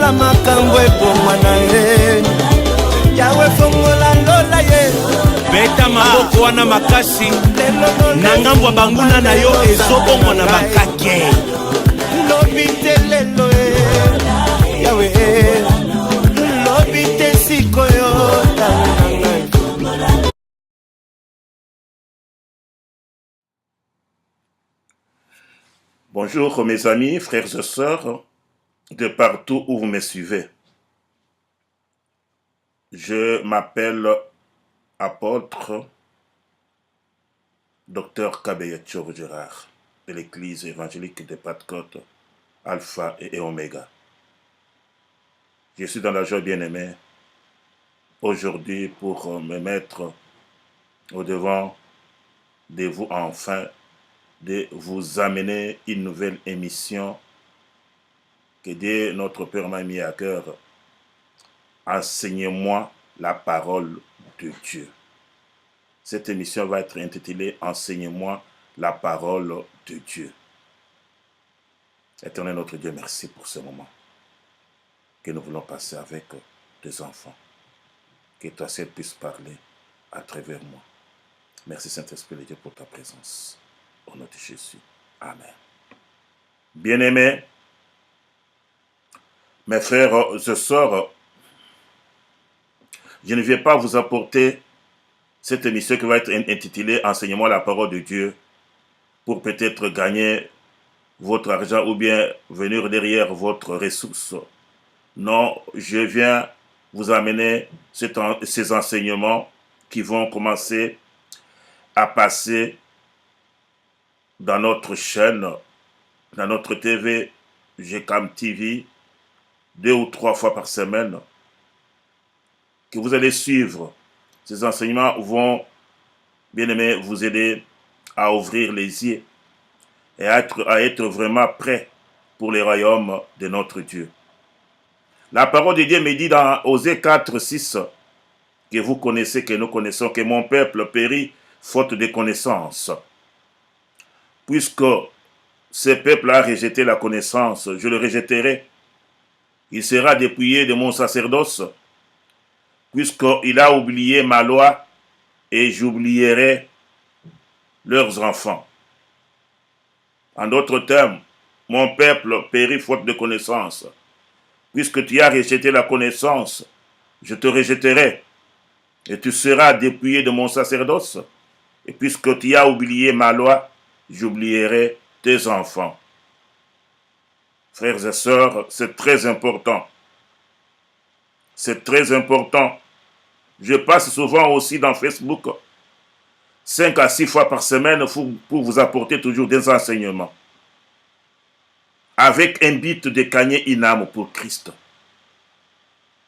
Fongola makambo epomwana ye Yawe fongola lola ye Beta maboko wana makasi na ngambo banguna na yo ezobomwa na bakake Lobite lelo ye Yawe Lobite sikoyo Bonjour mes amis, frères et sœurs, de partout où vous me suivez. Je m'appelle apôtre Dr Kabeya Tchoro Gérard de l'église évangélique de Pentecôte, Alpha et Oméga. Je suis dans la joie bien-aimée aujourd'hui pour me mettre au devant de vous enfin, de vous amener une nouvelle émission que Dieu, notre Père, m'a mis à cœur. Enseignez-moi la parole de Dieu. Cette émission va être intitulée Enseignez-moi la parole de Dieu. Éternel notre Dieu, merci pour ce moment que nous voulons passer avec tes enfants. Que toi seul puisse parler à travers moi. Merci Saint-Esprit de Dieu pour ta présence. Au nom de Jésus. Amen. Bien-aimés, mes frères et sœurs, je ne vais pas vous apporter cette émission qui va être intitulée Enseignez-moi la parole de Dieu pour peut-être gagner votre argent ou bien venir derrière votre ressource. Non, je viens vous amener ces enseignements qui vont commencer à passer dans notre chaîne, dans notre TV, GCAM TV, 2 ou 3 fois par semaine, que vous allez suivre. Ces enseignements vont, bien aimé, vous aider à ouvrir les yeux et à être vraiment prêt pour les royaumes de notre Dieu. La parole de Dieu me dit dans Osée 4, 6, que vous connaissez, que nous connaissons, que mon peuple périt faute de connaissance. Puisque ce peuple a rejeté la connaissance, je le rejetterai. Il sera dépouillé de mon sacerdoce, puisqu'il a oublié ma loi, et j'oublierai leurs enfants. En d'autres termes, mon peuple périt faute de connaissance. Puisque tu as rejeté la connaissance, je te rejetterai, et tu seras dépouillé de mon sacerdoce. Et puisque tu as oublié ma loi, j'oublierai tes enfants. Frères et sœurs, c'est très important. C'est très important. Je passe souvent aussi dans Facebook 5 à 6 fois par semaine pour vous apporter toujours des enseignements. Avec un but de gagner une âme pour Christ.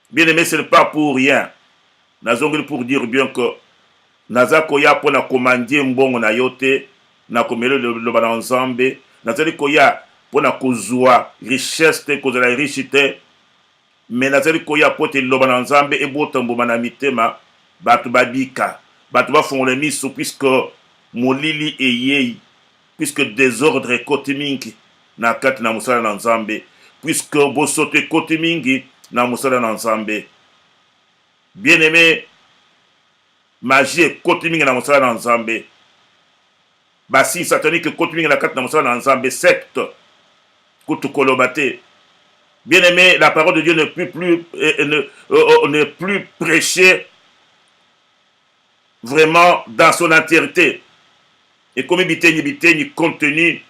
Bien aimé, ce n'est pas pour rien. Nazongeli pour dire bien que Nazakoya pour na commander mbongo na yote. Na komelo le bana nzambe nazali koya pona kozwa richesse te kozala richité mais nazali koya pote lo bana nzambe e botambo bana mitema batu babika batu bafongola miso puisque molili eyei puisque désordre ekoti mingi na kati na musala na nzambe puisque bosoto ekoti mingi na musala na nzambe bien aimé magie ekoti mingi na musala na nzambe basi satanique continue la carte dans la nzambe secte kutukolobate. Bien aimé, la parole de Dieu ne plus prêchée vraiment dans son entièreté. Et comme biteni contenu.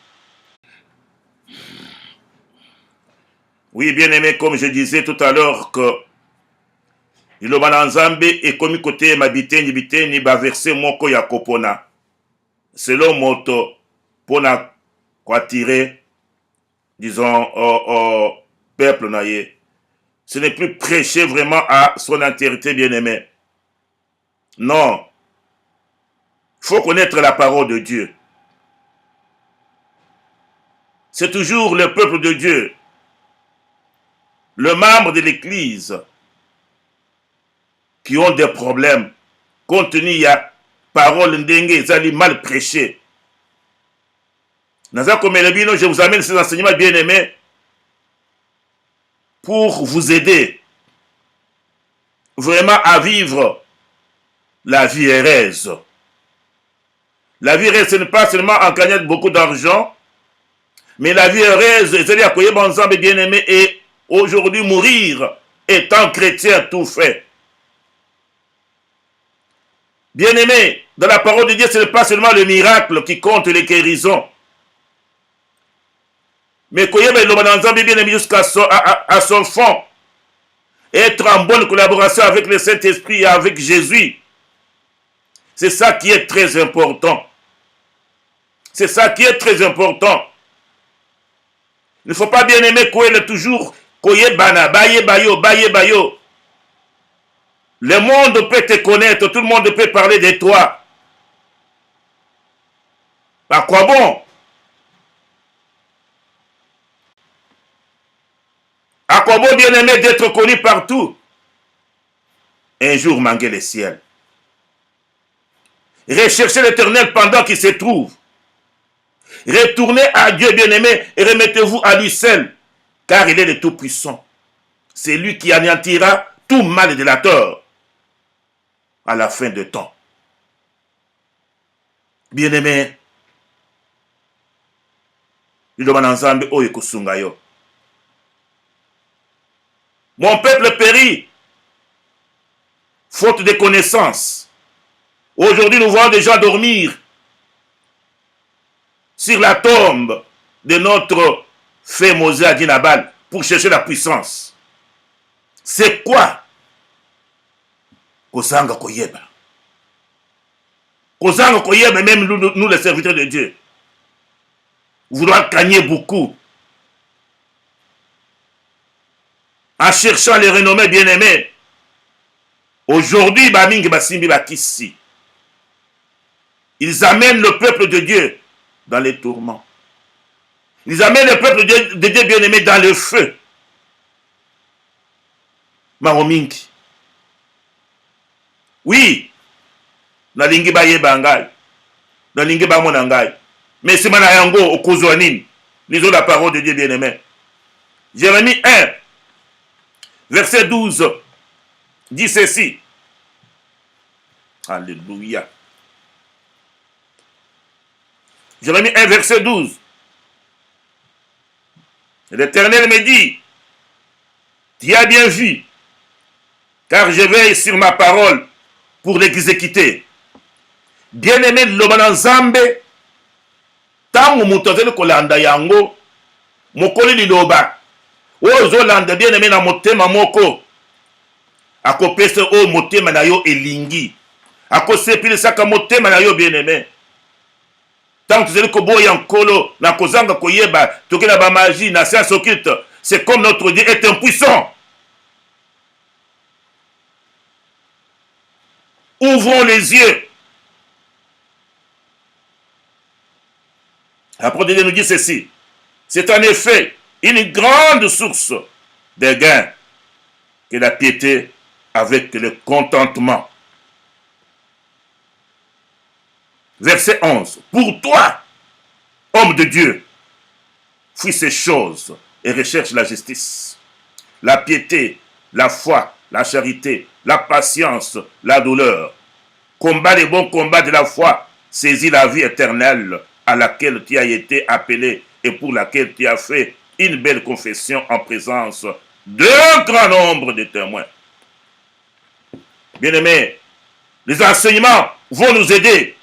Oui, bien aimé, comme je disais tout à l'heure que il a nzambe et comme côté ma biteni ba verset moko ya kopona. Selon moto, pour attirer, disons, au peuple naïe. Ce n'est plus prêcher vraiment à son entièreté bien-aimée. Non. Il faut connaître la parole de Dieu. C'est toujours le peuple de Dieu, le membre de l'Église, qui ont des problèmes. Compte tenu à parole ndenge zali mal prêché. Naza Komelebino, je vous amène ces enseignements bien-aimés pour vous aider vraiment à vivre la vie heureuse. La vie heureuse, ce n'est pas seulement en gagnant beaucoup d'argent, mais la vie heureuse, c'est-à-dire que bon ensemble bien-aimé et aujourd'hui mourir étant chrétien tout fait. Bien-aimé, dans la parole de Dieu, ce n'est pas seulement le miracle qui compte les guérisons. Mais qu'il y ait bien-aimé jusqu'à son fond. Être en bonne collaboration avec le Saint-Esprit et avec Jésus. C'est ça qui est très important. C'est ça qui est très important. Il ne faut pas bien aimer qu'il est toujours koye bana, baye bayo. Le monde peut te connaître, tout le monde peut parler de toi. À quoi bon? À quoi bon bien aimé d'être connu partout? Un jour manquer le ciel. Recherchez l'Éternel pendant qu'il se trouve. Retournez à Dieu bien-aimé et remettez-vous à lui seul, car il est le Tout-Puissant. C'est lui qui anéantira tout mal de la tort à la fin de temps. Bien-aimé, mon peuple périt, faute de connaissances. Aujourd'hui, nous voyons des gens dormir sur la tombe de notre fait Mosé à Dinabal pour chercher la puissance. C'est quoi? Kozanga koyeba. Kozanga koyeba, même nous les serviteurs de Dieu. Vouloir gagner beaucoup. En cherchant les renommées bien-aimés. Aujourd'hui, Bamingi Basimbi Bakissi. Ils amènent le peuple de Dieu dans les tourments. Ils amènent le peuple de Dieu bien-aimé dans le feu. Maromingi. Oui. Nalingi ba yeba ngai. Nalingi ba mona ngai. Mais c'est mana yango okozwa nini. Lisons la parole de Dieu bien-aimé. Jérémie 1, verset 12, dit ceci. Alléluia. Jérémie 1, verset 12. L'Éternel me dit, tu as bien vu, car je veille sur ma parole pour l'exécuter. Bien-aimé Lobana Nzambe, tango mutazeli kolanda yango, mokoli liloba, ozo landa bien-aimé na motema moko, akopesa o motema na yo elingi, akosepili saka motema na yo bien-aimé. Tant que vous boya nkolo na kozanga koyeba toke na ba magie na science occulte, c'est comme notre Dieu est impuissant. Ouvrons les yeux. La parole de Dieu nous dit ceci. C'est en effet une grande source de gain que la piété avec le contentement. Verset 11. Pour toi, homme de Dieu, fuis ces choses et recherche la justice, la piété, la foi, la charité, la patience, la douleur. Combat les bons combats de la foi, saisis la vie éternelle à laquelle tu as été appelé et pour laquelle tu as fait une belle confession en présence d'un grand nombre de témoins. Bien-aimés, les enseignements vont nous aider.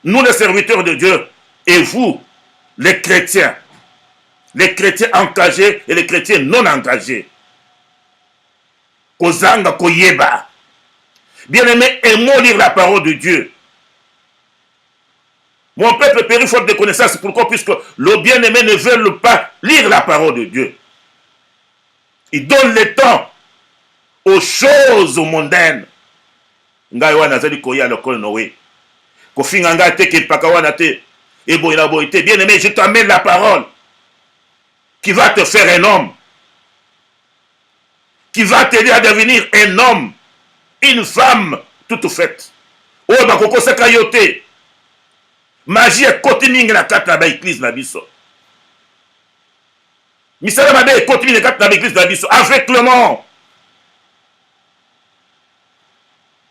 Nous, les serviteurs de Dieu, et vous, les chrétiens engagés et les chrétiens non engagés. Kozanga koyeba. Bien-aimés, aimons lire la parole de Dieu. Mon peuple périt faute de connaissances. Pourquoi? Puisque le bien-aimé ne veut pas lire la parole de Dieu. Il donne le temps aux choses mondaines. Ngaïwa nazali koya lokol Noé. Kofinganga te ke pakawana te. Et bon, bien aimé, je t'amène la parole qui va te faire un homme, qui va t'aider à devenir un homme, une femme toute faite. Oh, bakoko sakayote. Magie est côté mingi na kata ba église na biso. misala mabe continue kati na l'église na biso aveuglement.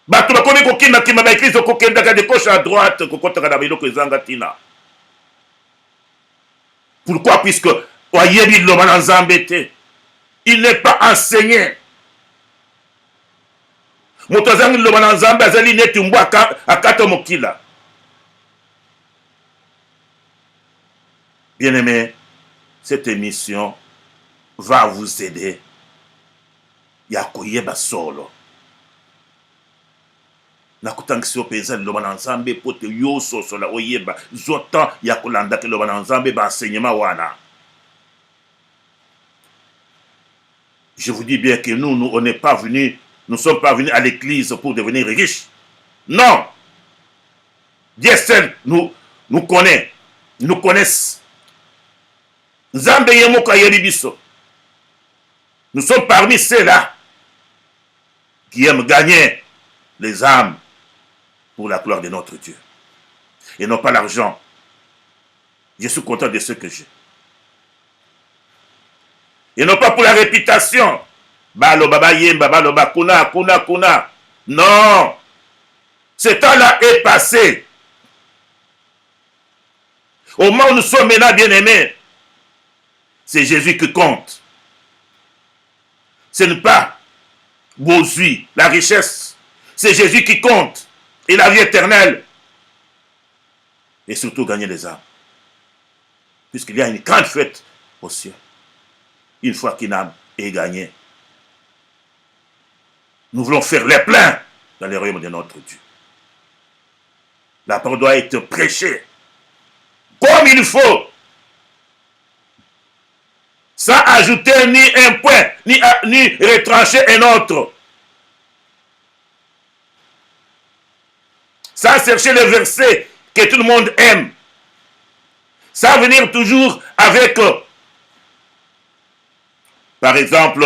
Bato bakomi kokima ba église kokendaka de gauche à droite kokotaka na biloko ezanga tina. Pourquoi? Puisque oyebi loba na Nzambe te. Il n'est pas enseigné. Moto azangi loba na Nzambe azali neti mbwa akata mokila. Bien-aimé, cette émission va vous aider. Ya koyeba solo. Nakutangisi opeza loba na Nzambe pote yo sosola oyeba zotan ya kolanda ke loba na Nzambe ba enseignement wana. Je vous dis bien que nous on n'est pas venus, nous sommes pas venus à l'église pour devenir riches. Non. Dieu seul nous connaît, nous connaissent. Nzambe yemoka yeribiso. Nous sommes parmi ceux-là qui aiment gagner les âmes pour la gloire de notre Dieu. Et non pas l'argent. Je suis content de ce que j'ai. Et non pas pour la réputation. Balo baba yemba, balo kuna. Non. Ce temps-là est passé. Au moment où nous sommes maintenant bien-aimés, c'est Jésus qui compte. Ce n'est pas Bozui, la richesse. C'est Jésus qui compte. Et la vie éternelle. Et surtout gagner les âmes. Puisqu'il y a une grande fête au ciel. Une fois qu'une âme est gagnée. Nous voulons faire les pleins dans les royaumes de notre Dieu. La parole doit être prêchée comme il faut. Sans ajouter ni un point, ni retrancher un autre. Sans chercher les versets que tout le monde aime. Sans venir toujours avec, par exemple,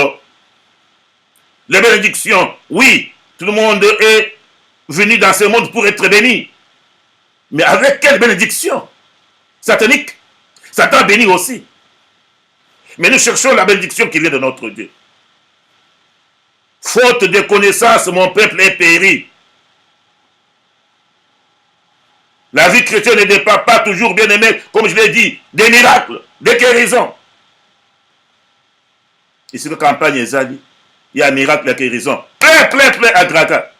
les bénédictions. Oui, tout le monde est venu dans ce monde pour être béni. Mais avec quelle bénédiction? Satanique. Satan bénit aussi. Mais nous cherchons la bénédiction qui vient de notre Dieu. Faute de connaissance, mon peuple est péri. La vie chrétienne ne dépend pas toujours, bien aimé, comme je l'ai dit, des miracles, des guérisons. Ici, la campagne est il y a un miracle, la guérison. Plein à Graka.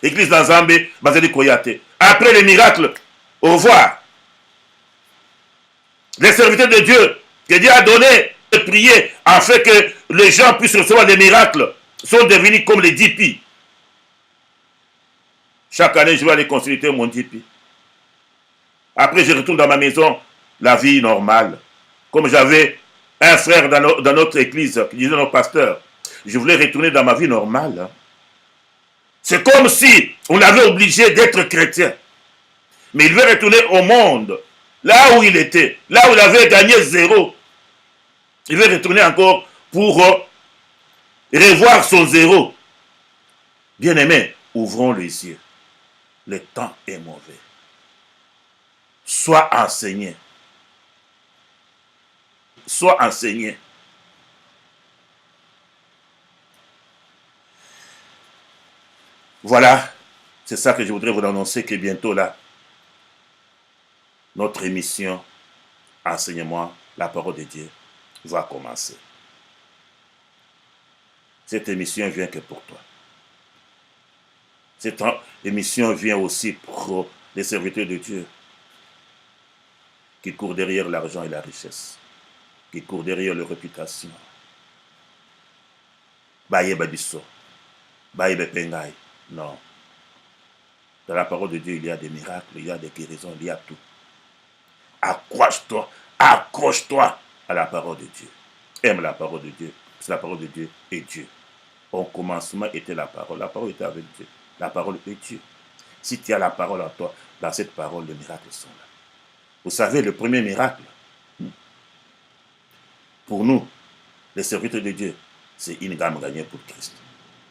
Église dans Zambé, Bazali Koyate. Après les miracles, au revoir. Les serviteurs de Dieu, que Dieu a donné de prier afin que les gens puissent recevoir des miracles, sont devenus comme les DP. Chaque année, je vais aller consulter mon DP. Après, je retourne dans ma maison, la vie normale. Comme j'avais un frère dans notre église, qui disait notre pasteur, je voulais retourner dans ma vie normale. C'est comme si on l'avait obligé d'être chrétien. Mais il veut retourner au monde, là où il était, là où il avait gagné 0. Il veut retourner encore pour revoir son 0. Bien-aimés, ouvrons les yeux. Le temps est mauvais. Sois enseigné. Sois enseigné. Voilà, c'est ça que je voudrais vous annoncer, que bientôt là, notre émission Enseignement, la parole de Dieu, va commencer. Cette émission vient que pour toi. Cette émission vient aussi pour les serviteurs de Dieu qui courent derrière l'argent et la richesse, qui courent derrière leur réputation. Baye Babiso, Baye Bepengai. Non. Dans la parole de Dieu, il y a des miracles, il y a des guérisons, il y a tout. Accroche-toi à la parole de Dieu. Aime la parole de Dieu. Parce que la parole de Dieu est Dieu. Au commencement était la parole était avec Dieu. La parole est Dieu. Si tu as la parole en toi, dans cette parole, les miracles sont là. Vous savez, le premier miracle, pour nous, les serviteurs de Dieu, c'est une gamme gagnée pour Christ.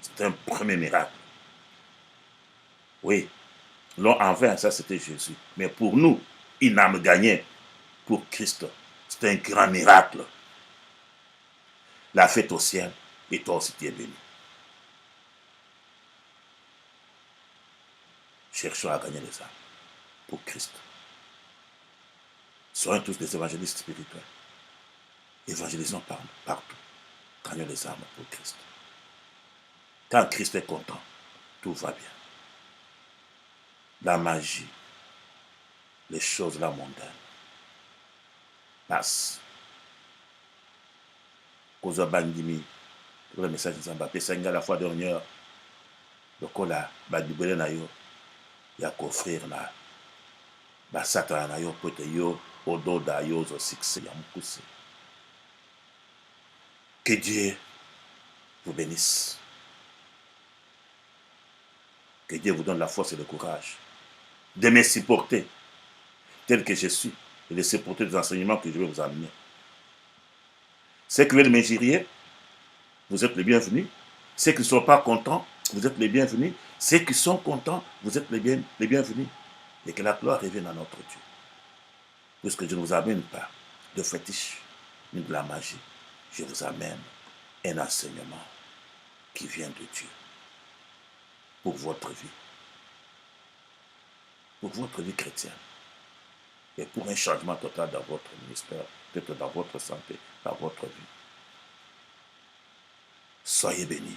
C'est un premier miracle. Oui, l'on en vain, ça c'était Jésus. Mais pour nous, une âme gagnée pour Christ, c'est un grand miracle. la fête au ciel, et toi aussi tu es béni. Cherchons à gagner les âmes pour Christ. Soyons tous des évangélistes spirituels. Évangélisons partout. Gagnons les âmes pour Christ. Quand Christ est content, tout va bien. La magie, les choses là mondaines passent. Kozo bandimi, pour le message de Zambapé, c'est à la fois dernière, le cola, bandibele na yo, ya offrir na, ba sata na yo, pote yo, odo da yo, zo succès, ya moukoussi. Que Dieu vous bénisse. Que Dieu vous donne la force et le courage de me supporter tel que je suis et de supporter les enseignements que je vais vous amener. Ceux qui veulent m'injurier, vous êtes les bienvenus. Ceux qui ne sont pas contents, vous êtes les bienvenus. Ceux qui sont contents, vous êtes les bienvenus. Et que la gloire revienne à notre Dieu. Puisque je ne vous amène pas de fétiche ni de la magie. Je vous amène un enseignement qui vient de Dieu pour votre vie. Pour votre vie chrétienne. Et pour un changement total dans votre ministère, peut-être dans votre santé, dans votre vie. Soyez bénis,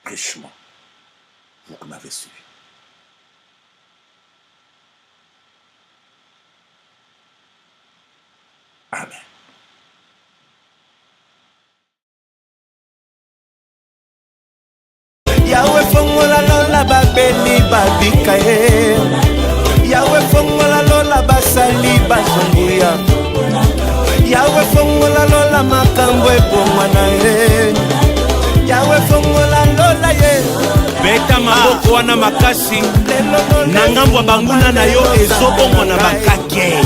richement, vous qui m'avez suivi. Amen. Yahweh fongola lola babeli babika ye. Yahweh fongola lola basali basonguya. Yahweh fongola lola makambo eboma na ye. Yahweh fongola lola ye. Beta maboko wana makasi na ngambo banguna na yo ezobomwa na bakake.